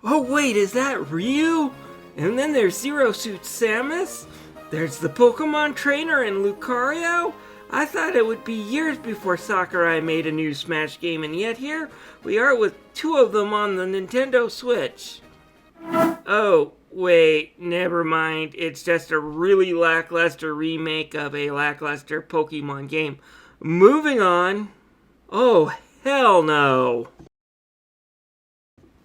Oh wait, is that Ryu? And then there's Zero Suit Samus? There's the Pokemon Trainer and Lucario? I thought it would be years before Sakurai made a new Smash game, and yet here we are with two of them on the Nintendo Switch. Oh, wait, never mind. It's just a really lackluster remake of a lackluster Pokemon game. Moving on. Oh, hell no.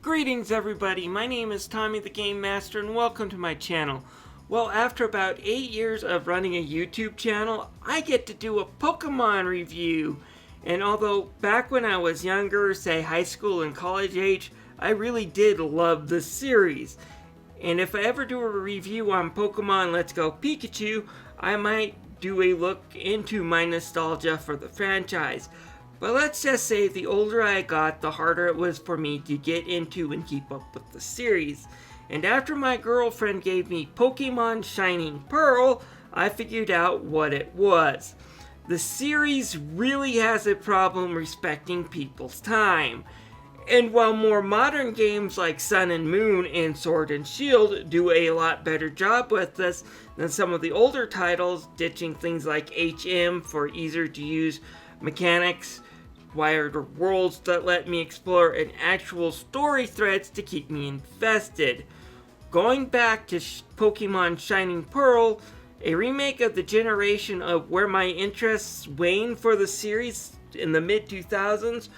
Greetings everybody, my name is Tommy the Game Master and welcome to my channel. Well, after about 8 years of running a YouTube channel, I get to do a Pokemon review. And although back when I was younger, say high school and college age, I really did love the series. And if I ever do a review on Pokemon Let's Go Pikachu, I might do a look into my nostalgia for the franchise. But let's just say the older I got, the harder it was for me to get into and keep up with the series. And after my girlfriend gave me Pokémon Shining Pearl, I figured out what it was. The series really has a problem respecting people's time. And while more modern games like Sun and Moon and Sword and Shield do a lot better job with this than some of the older titles, ditching things like HM for easier to use mechanics, wider worlds that let me explore, and actual story threads to keep me invested. Going back to Pokemon Shining Pearl, a remake of the generation of where my interests waned for the series in the mid-2000s,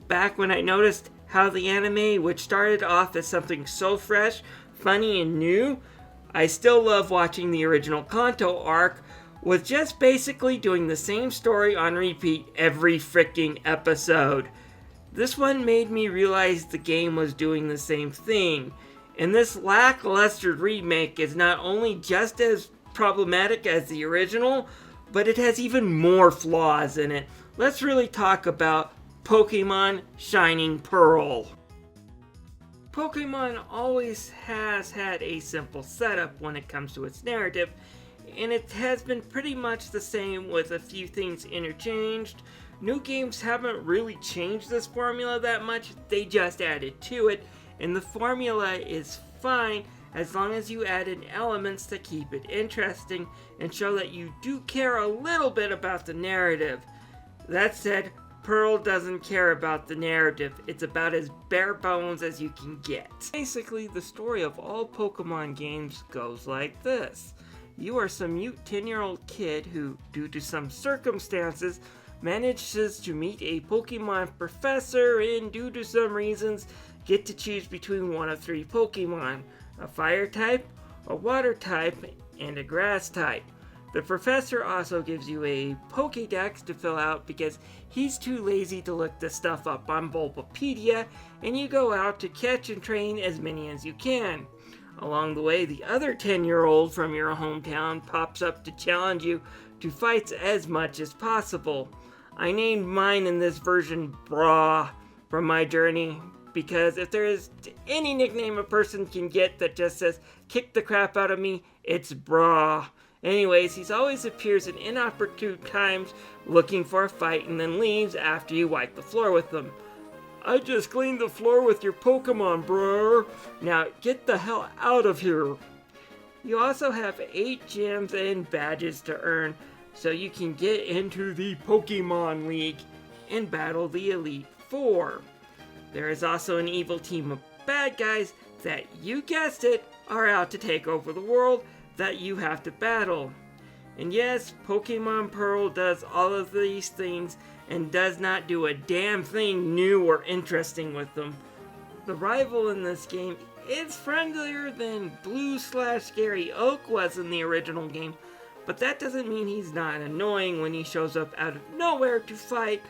back when I noticed how the anime, which started off as something so fresh, funny, and new, I still love watching the original Kanto arc, was just basically doing the same story on repeat every freaking episode. This one made me realize the game was doing the same thing, and this lackluster remake is not only just as problematic as the original, but it has even more flaws in it. Let's really talk about Pokemon Shining Pearl. Pokemon always has had a simple setup when it comes to its narrative, and it has been pretty much the same with a few things interchanged. New games haven't really changed this formula that much, they just added to it, and the formula is fine as long as you add in elements that keep it interesting and show that you do care a little bit about the narrative. That said, Pearl doesn't care about the narrative, it's about as bare bones as you can get. Basically, the story of all Pokemon games goes like this. You are some mute 10-year-old kid who, due to some circumstances, manages to meet a Pokemon professor and, due to some reasons, get to choose between one of three Pokemon: a fire type, a water type, and a grass type. The professor also gives you a Pokédex to fill out because he's too lazy to look the stuff up on Bulbapedia, and you go out to catch and train as many as you can. Along the way, the other 10-year-old from your hometown pops up to challenge you to fights as much as possible. I named mine in this version Bra from my journey, because if there is any nickname a person can get that just says kick the crap out of me, it's Bra. Anyways, he always appears in inopportune times looking for a fight and then leaves after you wipe the floor with them. I just cleaned the floor with your Pokemon, bro. Now get the hell out of here. You also have 8 gems and badges to earn, so you can get into the Pokemon League and battle the Elite Four. There is also an evil team of bad guys that, you guessed it, are out to take over the world that you have to battle. And yes, Pokemon Pearl does all of these things and does not do a damn thing new or interesting with them. The rival in this game is friendlier than Blue/Scary Oak was in the original game, but that doesn't mean he's not annoying when he shows up out of nowhere to fight.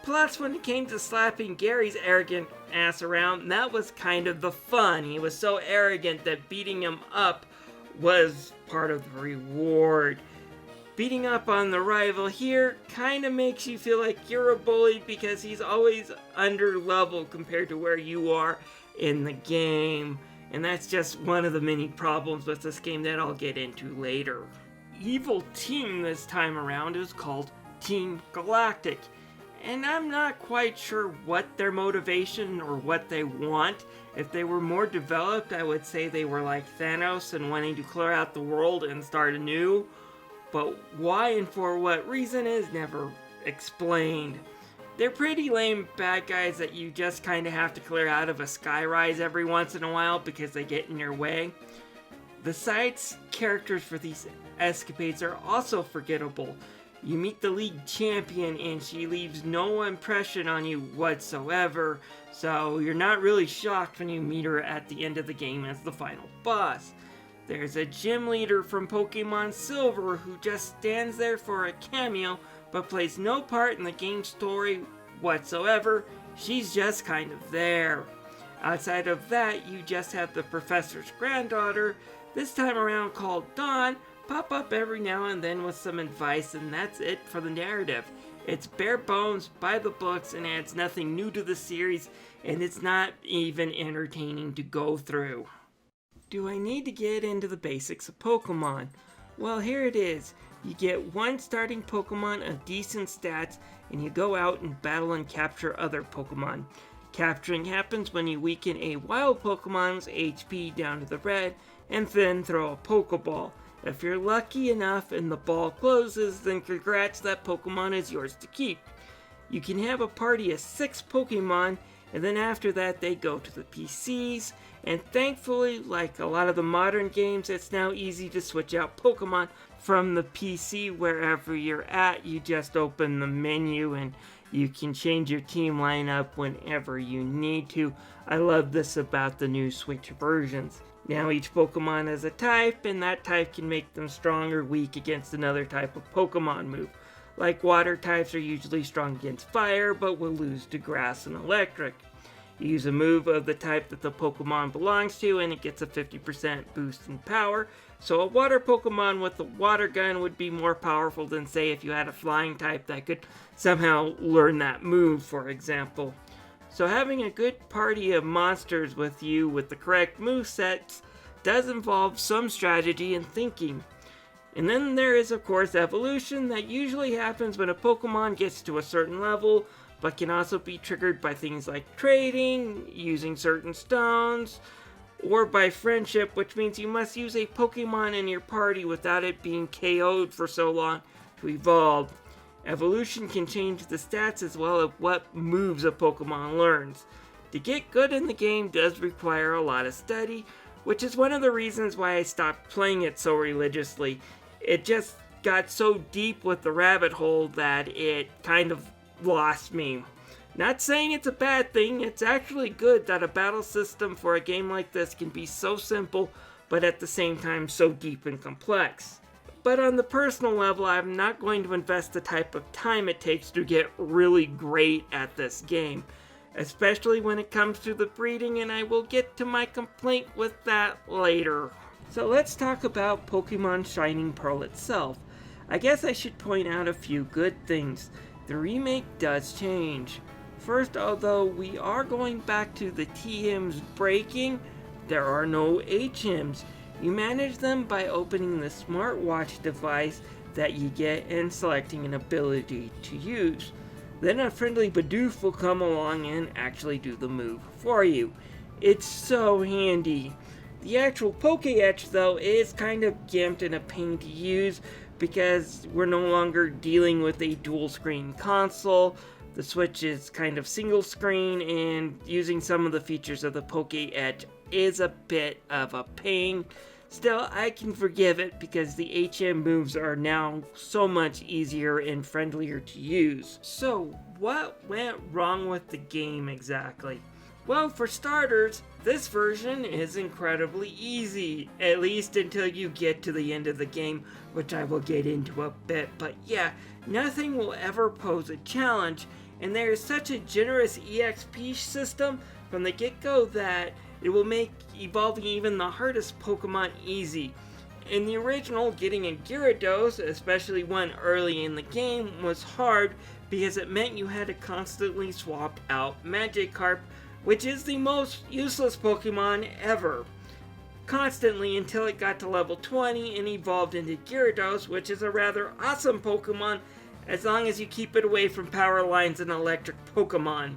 Plus, when it came to slapping Gary's arrogant ass around, that was kind of the fun. He was so arrogant that beating him up was part of the reward. Beating up on the rival here kind of makes you feel like you're a bully because he's always under level compared to where you are in the game. And that's just one of the many problems with this game that I'll get into later. Evil team this time around is called Team Galactic. and I'm not quite sure what their motivation or what they want. If they were more developed, I would say they were like Thanos and wanting to clear out the world and start anew, but why and for what reason is never explained. They're pretty lame bad guys that you just kind of have to clear out of a skyrise every once in a while because they get in your way. The side characters for these escapades are also forgettable. You meet the league champion and she leaves no impression on you whatsoever, so you're not really shocked when you meet her at the end of the game as the final boss. There's a gym leader from Pokemon Silver who just stands there for a cameo but plays no part in the game's story whatsoever. She's just kind of there. Outside of that, you just have the professor's granddaughter, this time around called Dawn, pop up every now and then with some advice, and that's it for the narrative. It's bare bones, by the books, and adds nothing new to the series, and it's not even entertaining to go through. Do I need to get into the basics of Pokemon? Well, here it is. You get one starting Pokemon of decent stats, and you go out and battle and capture other Pokemon. Capturing happens when you weaken a wild Pokemon's HP down to the red, and then throw a Pokeball. If you're lucky enough and the ball closes, then congrats, that Pokemon is yours to keep. You can have a party of 6 Pokemon, and then after that they go to the PCs, and thankfully, like a lot of the modern games, it's now easy to switch out Pokemon from the PC wherever you're at. You just open the menu and you can change your team lineup whenever you need to. I love this about the new Switch versions. Now each Pokemon has a type, and that type can make them strong or weak against another type of Pokemon move. Like water types are usually strong against fire, but will lose to grass and electric. You use a move of the type that the Pokemon belongs to, and it gets a 50% boost in power. So a water Pokemon with a water gun would be more powerful than, say, if you had a flying type that could somehow learn that move, for example. So having a good party of monsters with you with the correct movesets does involve some strategy and thinking. And then there is, of course, evolution that usually happens when a Pokemon gets to a certain level, but can also be triggered by things like trading, using certain stones, or by friendship, which means you must use a Pokemon in your party without it being KO'd for so long to evolve. Evolution can change the stats as well of what moves a Pokemon learns. To get good in the game does require a lot of study, which is one of the reasons why I stopped playing it so religiously. It just got so deep with the rabbit hole that it kind of lost me. Not saying it's a bad thing, it's actually good that a battle system for a game like this can be so simple, but at the same time so deep and complex. But on the personal level, I'm not going to invest the type of time it takes to get really great at this game, especially when it comes to the breeding, and I will get to my complaint with that later. So let's talk about Pokémon Shining Pearl itself. I guess I should point out a few good things. The remake does change. First, although we are going back to the TMs breaking, there are no HMs. You manage them by opening the smartwatch device that you get and selecting an ability to use. Then a friendly Bidoof will come along and actually do the move for you. It's so handy. The actual Poké-Etch, though, is kind of gimped and a pain to use because we're no longer dealing with a dual screen console. The Switch is kind of single screen, and using some of the features of the Poké-Etch is a bit of a pain. Still, I can forgive it because the HM moves are now so much easier and friendlier to use. So, what went wrong with the game exactly? Well, for starters, this version is incredibly easy, at least until you get to the end of the game, which I will get into a bit. But yeah, nothing will ever pose a challenge, and there is such a generous EXP system from the get-go that it will make evolving even the hardest Pokemon easy. In the original, getting a Gyarados, especially one early in the game, was hard because it meant you had to constantly swap out Magikarp, which is the most useless Pokemon ever. Constantly until it got to level 20 and evolved into Gyarados, which is a rather awesome Pokemon, as long as you keep it away from power lines and electric Pokemon.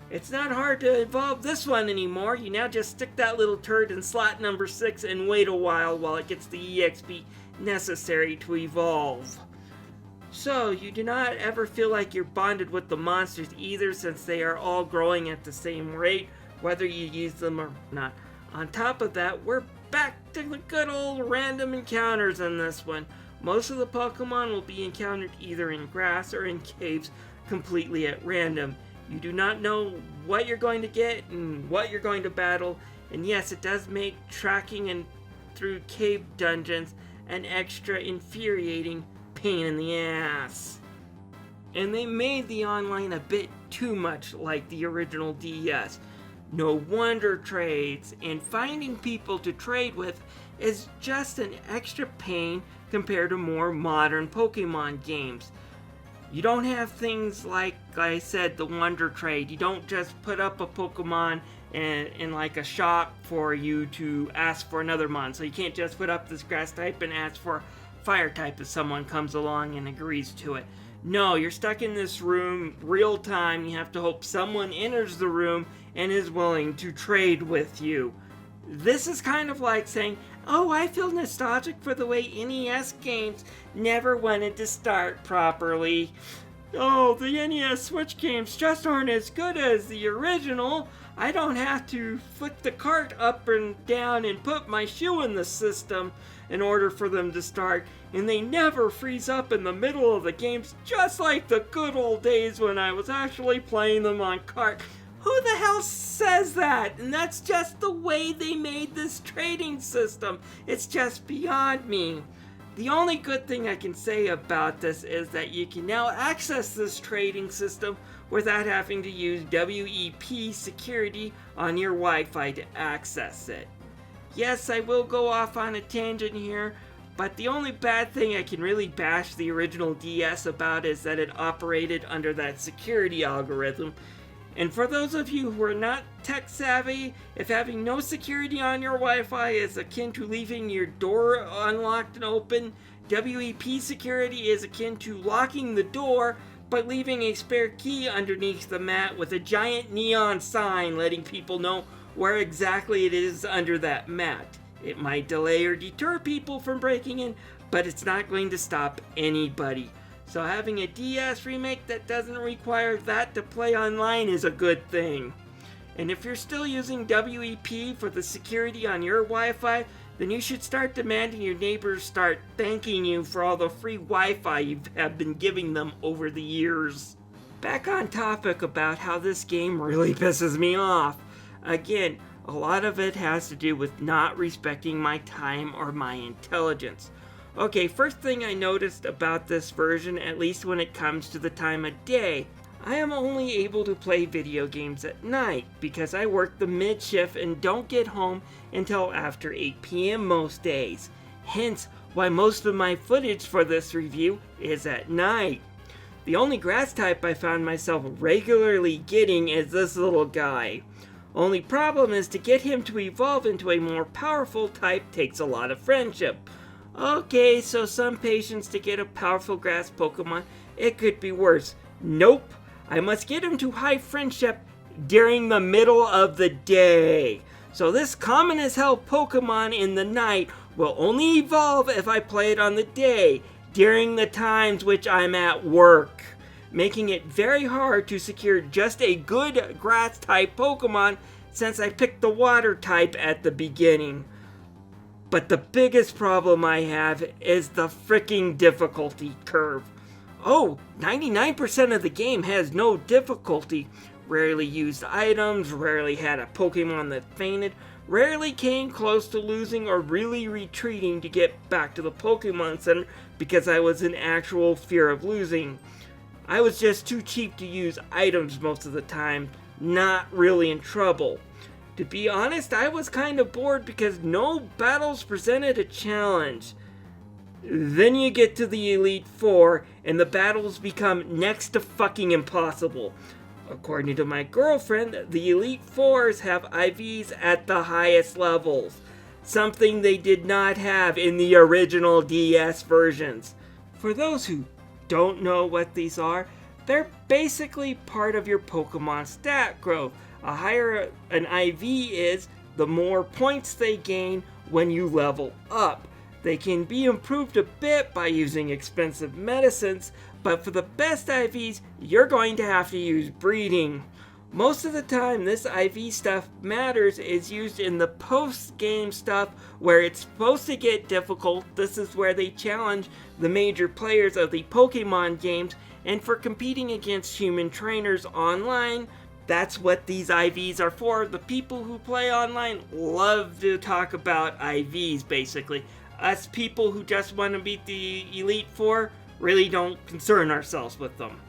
It's not hard to evolve this one anymore. You now just stick that little turd in slot number 6 and wait a while it gets the EXP necessary to evolve. So, you do not ever feel like you're bonded with the monsters either, since they are all growing at the same rate, whether you use them or not. On top of that, we're back to the good old random encounters in this one. Most of the Pokemon will be encountered either in grass or in caves completely at random. You do not know what you're going to get and what you're going to battle, and yes, it does make tracking and through cave dungeons an extra infuriating pain in the ass. And they made the online a bit too much like the original DS. No wonder trades, and finding people to trade with is just an extra pain compared to more modern Pokemon games. You don't have things like I said, the Wonder Trade. You don't just put up a Pokemon in like a shop for you to ask for another mon. So you can't just put up this grass type and ask for fire type if someone comes along and agrees to it. No, you're stuck in this room real time. You have to hope someone enters the room and is willing to trade with you. This is kind of like saying, oh, I feel nostalgic for the way NES games never wanted to start properly. Oh, the NES Switch games just aren't as good as the original. I don't have to flick the cart up and down and put my shoe in the system in order for them to start. And they never freeze up in the middle of the games, just like the good old days when I was actually playing them on cart. Who the hell says that? And that's just the way they made this trading system. It's just beyond me. The only good thing I can say about this is that you can now access this trading system without having to use WEP security on your Wi-Fi to access it. Yes, I will go off on a tangent here, but the only bad thing I can really bash the original DS about is that it operated under that security algorithm. And for those of you who are not tech savvy, if having no security on your Wi-Fi is akin to leaving your door unlocked and open, WEP security is akin to locking the door but leaving a spare key underneath the mat with a giant neon sign letting people know where exactly it is under that mat. It might delay or deter people from breaking in, but it's not going to stop anybody. So having a DS remake that doesn't require that to play online is a good thing. And if you're still using WEP for the security on your Wi-Fi, then you should start demanding your neighbors start thanking you for all the free Wi-Fi you have been giving them over the years. Back on topic about how this game really pisses me off. Again, a lot of it has to do with not respecting my time or my intelligence. Okay, first thing I noticed about this version, at least when it comes to the time of day, I am only able to play video games at night because I work the mid-shift and don't get home until after 8 p.m. most days. Hence, why most of my footage for this review is at night. The only grass type I found myself regularly getting is this little guy. Only problem is to get him to evolve into a more powerful type takes a lot of friendship. Okay, so some patience to get a powerful grass Pokemon. It could be worse. Nope. I must get him to high friendship during the middle of the day. So this common as hell Pokemon in the night will only evolve if I play it on the day, during the times which I'm at work, making it very hard to secure just a good grass type Pokemon since I picked the water type at the beginning. But the biggest problem I have is the freaking difficulty curve. Oh, 99% of the game has no difficulty. Rarely used items, rarely had a Pokemon that fainted, rarely came close to losing or really retreating to get back to the Pokemon Center because I was in actual fear of losing. I was just too cheap to use items most of the time, not really in trouble. To be honest, I was kind of bored because no battles presented a challenge. Then you get to the Elite Four, and the battles become next to fucking impossible. According to my girlfriend, the Elite Fours have IVs at the highest levels, something they did not have in the original DS versions. For those who don't know what these are, they're basically part of your Pokemon stat growth. The higher an IV is, the more points they gain when you level up. They can be improved a bit by using expensive medicines, but for the best IVs, you're going to have to use breeding. Most of the time, this IV stuff matters is used in the post-game stuff where it's supposed to get difficult. This is where they challenge the major players of the Pokemon games, and for competing against human trainers online, that's what these IVs are for. The people who play online love to talk about IVs, basically. Us people who just want to beat the Elite Four really don't concern ourselves with them.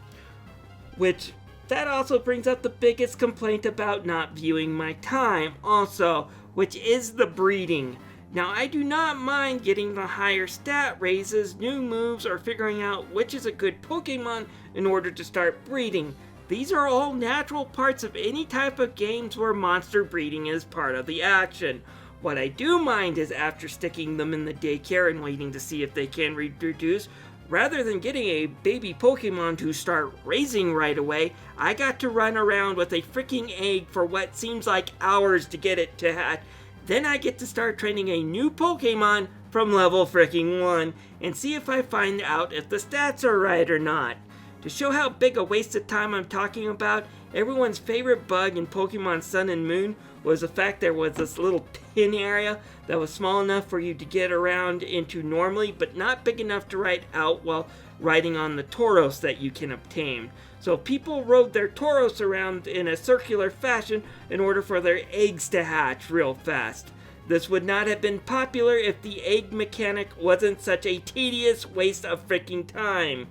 Which, that also brings up the biggest complaint about not viewing my time also, which is the breeding. Now, I do not mind getting the higher stat raises, new moves, or figuring out which is a good Pokemon in order to start breeding. These are all natural parts of any type of games where monster breeding is part of the action. What I do mind is after sticking them in the daycare and waiting to see if they can reproduce, rather than getting a baby Pokemon to start raising right away, I got to run around with a freaking egg for what seems like hours to get it to hatch. Then I get to start training a new Pokemon from level freaking 1 and see if I find out if the stats are right or not. To show how big a waste of time I'm talking about, everyone's favorite bug in Pokemon Sun and Moon was the fact there was this little pin area that was small enough for you to get around into normally, but not big enough to ride out while riding on the Tauros that you can obtain. So people rode their Tauros around in a circular fashion in order for their eggs to hatch real fast. This would not have been popular if the egg mechanic wasn't such a tedious waste of freaking time.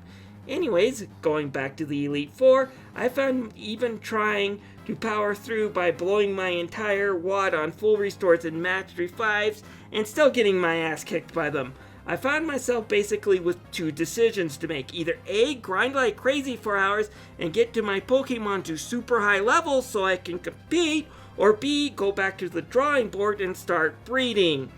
Anyways, going back to the Elite Four, I found even trying to power through by blowing my entire wad on full restores and max revives and still getting my ass kicked by them. I found myself basically with two decisions to make. Either A, grind like crazy for hours and get to my Pokemon to super high levels so I can compete, or B, go back to the drawing board and start breeding.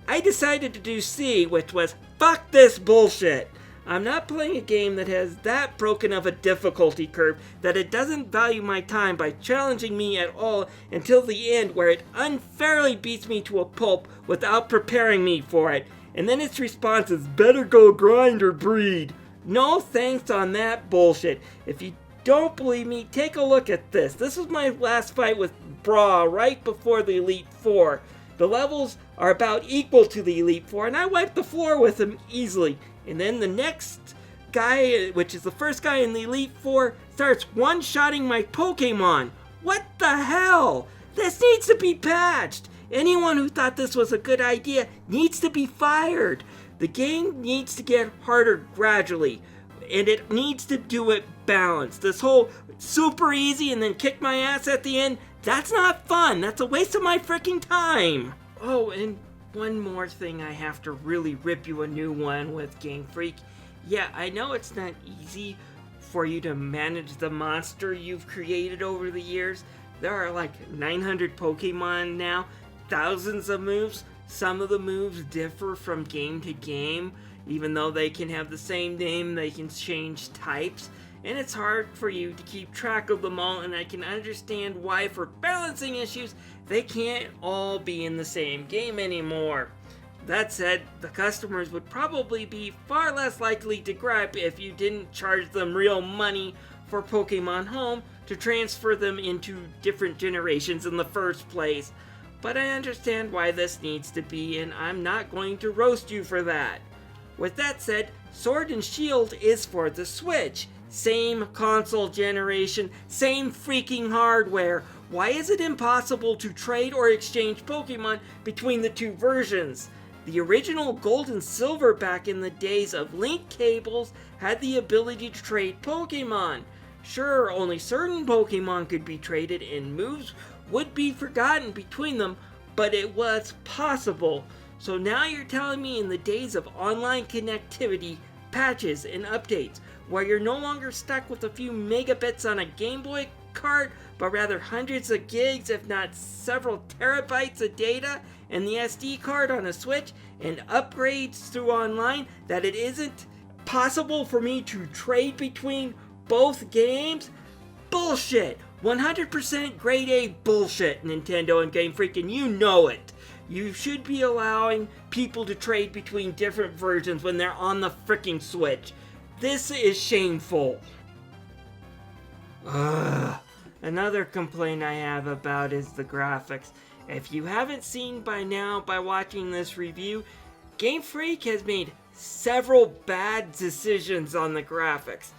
I decided to do C, which was fuck this bullshit. I'm not playing a game that has that broken of a difficulty curve that it doesn't value my time by challenging me at all until the end, where it unfairly beats me to a pulp without preparing me for it. And then its response is, better go grind or breed. No thanks on that bullshit. If you don't believe me, take a look at this. This was my last fight with Bra right before the Elite Four. The levels are about equal to the Elite Four, and I wiped the floor with him easily. And then the next guy, which is the first guy in the Elite Four, starts one-shotting my Pokemon. What the hell? This needs to be patched. Anyone who thought this was a good idea needs to be fired. The game needs to get harder gradually, and it needs to do it balanced. This whole super easy and then kick my ass at the end, that's not fun. That's a waste of my freaking time. Oh, and one more thing, I have to really rip you a new one with Game Freak. Yeah, I know it's not easy for you to manage the monster you've created over the years. There are like 900 Pokemon now, thousands of moves. Some of the moves differ from game to game. Even though they can have the same name, they can change types. And it's hard for you to keep track of them all, and I can understand why, for balancing issues, they can't all be in the same game anymore. That said, the customers would probably be far less likely to gripe if you didn't charge them real money for Pokemon Home to transfer them into different generations in the first place. But I understand why this needs to be, and I'm not going to roast you for that. With that said, Sword and Shield is for the Switch. Same console generation, same freaking hardware. Why is it impossible to trade or exchange Pokemon between the two versions? The original Gold and Silver back in the days of link cables had the ability to trade Pokemon. Sure, only certain Pokemon could be traded and moves would be forgotten between them, but it was possible. So now you're telling me in the days of online connectivity, patches, and updates, where you're no longer stuck with a few megabits on a Game Boy card, but rather hundreds of gigs, if not several terabytes of data, and the SD card on a Switch, and upgrades through online, that it isn't possible for me to trade between both games? Bullshit! 100% grade A bullshit, Nintendo and Game Freak, and you know it. You should be allowing people to trade between different versions when they're on the freaking Switch. This is shameful. Another complaint I have about is the graphics. If you haven't seen by now by watching this review, Game Freak has made several bad decisions on the graphics.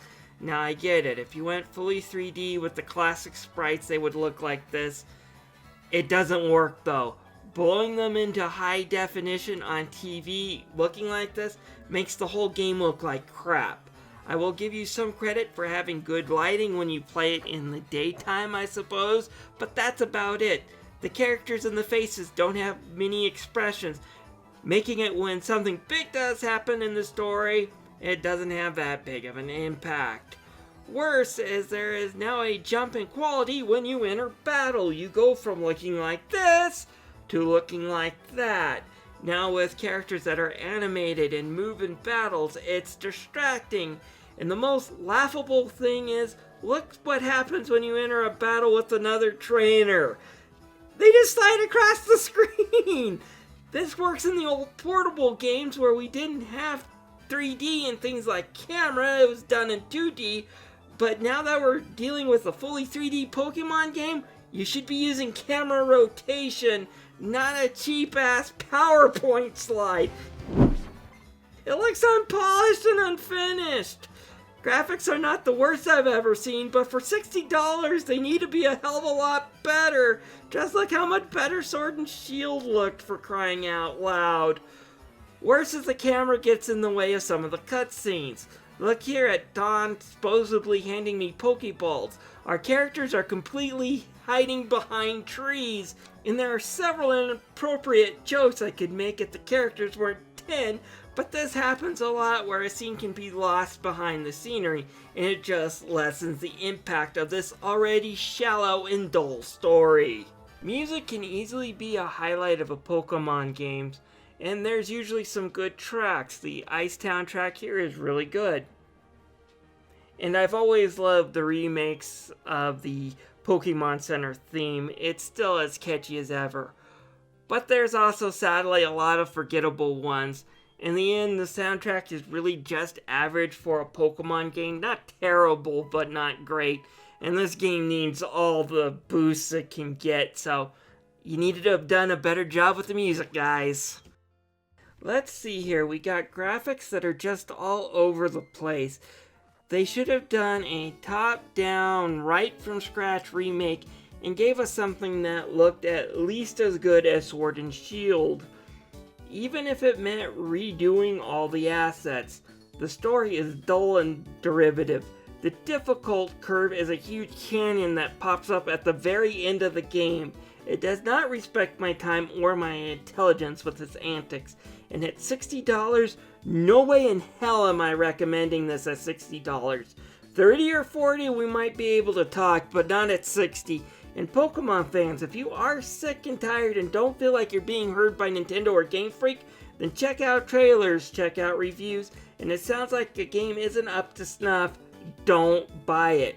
Now I get it, if you went fully 3D with the classic sprites they would look like this. It doesn't work though. Blowing them into high definition on TV looking like this makes the whole game look like crap. I will give you some credit for having good lighting when you play it in the daytime, I suppose, but that's about it. The characters and the faces don't have many expressions, making it when something big does happen in the story, it doesn't have that big of an impact. Worse is there is now a jump in quality when you enter battle. You go from looking like this to looking like that. Now with characters that are animated and move in battles, it's distracting. And the most laughable thing is, look what happens when you enter a battle with another trainer. They just slide across the screen. This works in the old portable games where we didn't have 3D and things like camera, it was done in 2D. But now that we're dealing with a fully 3D Pokemon game, you should be using camera rotation, not a cheap-ass PowerPoint slide. It looks unpolished and unfinished. Graphics are not the worst I've ever seen, but for $60, they need to be a hell of a lot better. Just like how much better Sword and Shield looked, for crying out loud. Worse is the camera gets in the way of some of the cutscenes. Look here at Dawn supposedly handing me Pokeballs. Our characters are completely hiding behind trees, and there are several inappropriate jokes I could make if the characters weren't 10, but this happens a lot where a scene can be lost behind the scenery, and it just lessens the impact of this already shallow and dull story. Music can easily be a highlight of a Pokemon game, and there's usually some good tracks. The Ice Town track here is really good. And I've always loved the remakes of the Pokemon Center theme. It's still as catchy as ever. But there's also sadly a lot of forgettable ones. In the end, the soundtrack is really just average for a Pokemon game. Not terrible, but not great. And this game needs all the boosts it can get, so you needed to have done a better job with the music, guys. Let's see here, we got graphics that are just all over the place. They should have done a top-down, right-from-scratch remake and gave us something that looked at least as good as Sword and Shield. Even if it meant redoing all the assets. The story is dull and derivative. The difficult curve is a huge canyon that pops up at the very end of the game. It does not respect my time or my intelligence with its antics. And at $60, no way in hell am I recommending this at $60. $30 or $40 we might be able to talk, but not at $60. And Pokemon fans, if you are sick and tired and don't feel like you're being heard by Nintendo or Game Freak, then check out trailers, check out reviews, and it sounds like the game isn't up to snuff, don't buy it.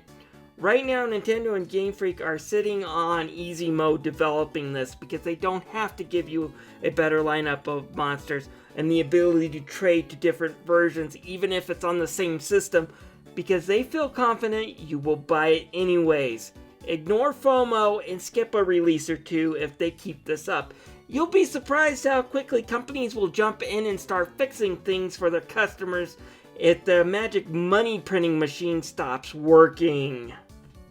Right now, Nintendo and Game Freak are sitting on easy mode developing this because they don't have to give you a better lineup of monsters and the ability to trade to different versions even if it's on the same system because they feel confident you will buy it anyways. Ignore FOMO and skip a release or two if they keep this up. You'll be surprised how quickly companies will jump in and start fixing things for their customers if the magic money printing machine stops working.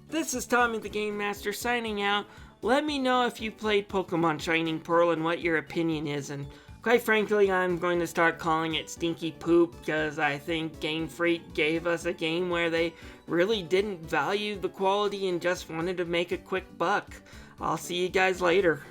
This is Tommy the Game Master signing out. Let me know if you played Pokémon Shining Pearl and what your opinion is, and quite frankly I'm going to start calling it Stinky Poop because I think Game Freak gave us a game where they really didn't value the quality and just wanted to make a quick buck. I'll see you guys later.